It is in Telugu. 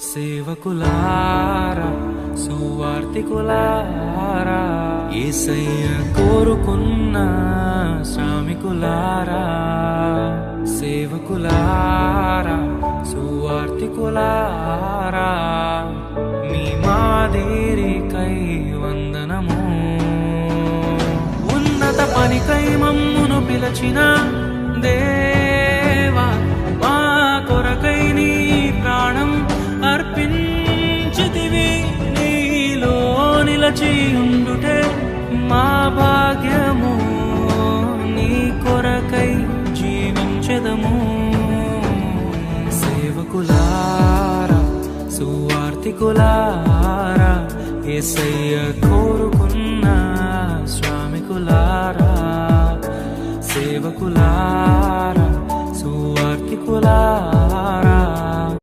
సేవకులారా సువార్తికులారా యేసయ్య కోరుకున్న శ్రామికులారా సేవకులారా సువార్తికులారా మీ మాదిరికై వందనము ఉన్నత పనికై మమ్మును పిలచిన దేవా మా కొరకై నీ ప్రాణం అర్పించితివి నీలో నిలచి ఉండుటే మా భాగ్యము నీ కొరకై జీవించెదము సేవకులారా సువార్తికులారా యేసయ్య కోరుకున్న శ్రామికులారా సేవకులారా సువార్తికులారా